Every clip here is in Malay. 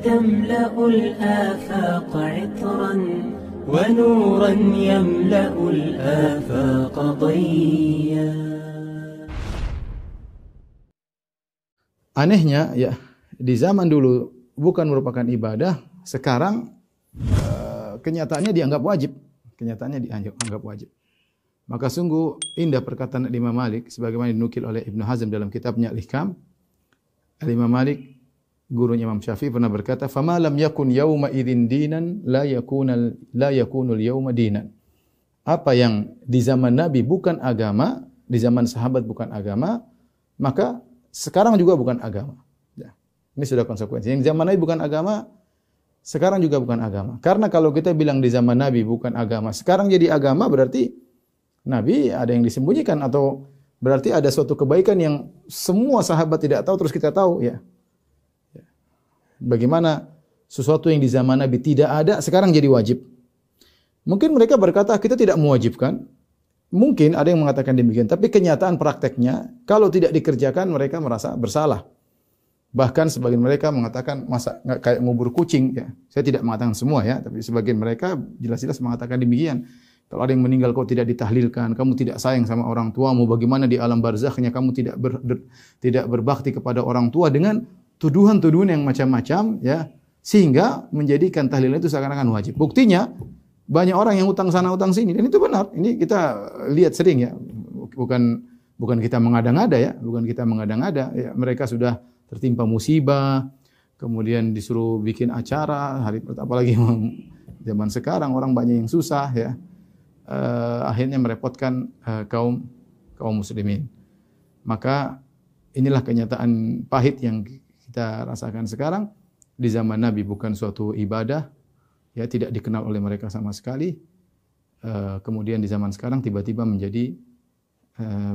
تملأ الآفاق عطرا ونورا يملأ الآفاق ضيا. Anehnya ya, di zaman dulu bukan merupakan ibadah, sekarang kenyataannya dianggap wajib. Kenyataannya dianggap wajib. Maka sungguh indah perkataan Imam Malik sebagaimana dinukil oleh Ibnu Hazm dalam kitabnya Al-Ihkam. Imam Malik, gurunya Imam Syafi'i, pernah berkata, "Fama lam yakun yauma idzin dinan la yakunul yauma dinan." Apa yang di zaman Nabi bukan agama, di zaman sahabat bukan agama, maka sekarang juga bukan agama. Ya. Ini sudah konsekuensi. Yang zaman Nabi bukan agama, sekarang juga bukan agama. Karena kalau kita bilang di zaman Nabi bukan agama, sekarang jadi agama, berarti Nabi ada yang disembunyikan, atau berarti ada suatu kebaikan yang semua sahabat tidak tahu terus kita tahu, ya. Bagaimana sesuatu yang di zaman Nabi tidak ada sekarang jadi wajib? Mungkin mereka berkata kita tidak mewajibkan. Mungkin ada yang mengatakan demikian, tapi kenyataan prakteknya kalau tidak dikerjakan mereka merasa bersalah. Bahkan sebagian mereka mengatakan masa kayak ngubur kucing, ya. Saya tidak mengatakan semua, ya, tapi sebagian mereka jelas-jelas mengatakan demikian. Kalau ada yang meninggal kau tidak ditahlilkan, kamu tidak sayang sama orang tuamu, bagaimana di alam barzakhnya kamu tidak berbakti kepada orang tua, dengan tuduhan-tuduhan yang macam-macam, ya, sehingga menjadikan tahlil itu seakan-akan wajib. Buktinya banyak orang yang utang sana utang sini, dan itu benar. Ini kita lihat sering, ya. Bukan kita mengada-ngada, ya, bukan kita mengada-ngada, ya. Mereka sudah tertimpa musibah, kemudian disuruh bikin acara hari pertama, apalagi zaman sekarang orang banyak yang susah, ya. Akhirnya merepotkan kaum muslimin. Maka inilah kenyataan pahit yang kita rasakan sekarang. Di zaman Nabi bukan suatu ibadah, ya, tidak dikenal oleh mereka sama sekali. Kemudian di zaman sekarang tiba-tiba menjadi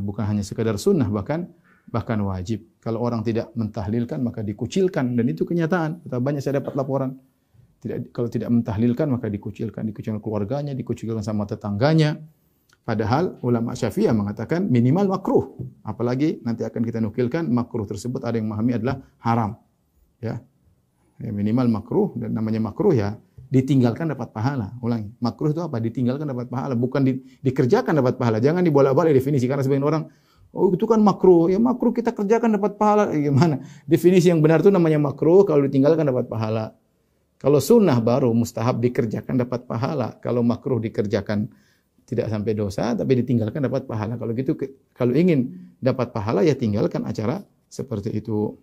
bukan hanya sekadar sunnah, bahkan wajib. Kalau orang tidak mentahlilkan maka dikucilkan, dan itu kenyataan. Banyak saya dapat laporan. Kalau tidak mentahlilkan maka dikucilkan keluarganya, dikucilkan sama tetangganya. Padahal ulama Syafi'iyah mengatakan minimal makruh. Apalagi nanti akan kita nukilkan makruh tersebut ada yang memahami adalah haram. Ya. Minimal makruh, dan namanya makruh, ya, ditinggalkan dapat pahala. Ulangi, makruh itu apa? Ditinggalkan dapat pahala, bukan dikerjakan dapat pahala. Jangan dibolak-balik definisi, karena sebagian orang, oh itu kan makruh. Ya makruh kita kerjakan dapat pahala. Gimana? Definisi yang benar itu namanya makruh kalau ditinggalkan dapat pahala. Kalau sunnah baru mustahab dikerjakan dapat pahala. Kalau makruh dikerjakan tidak sampai dosa, tapi ditinggalkan dapat pahala. Kalau gitu, kalau ingin dapat pahala, ya tinggalkan acara seperti itu.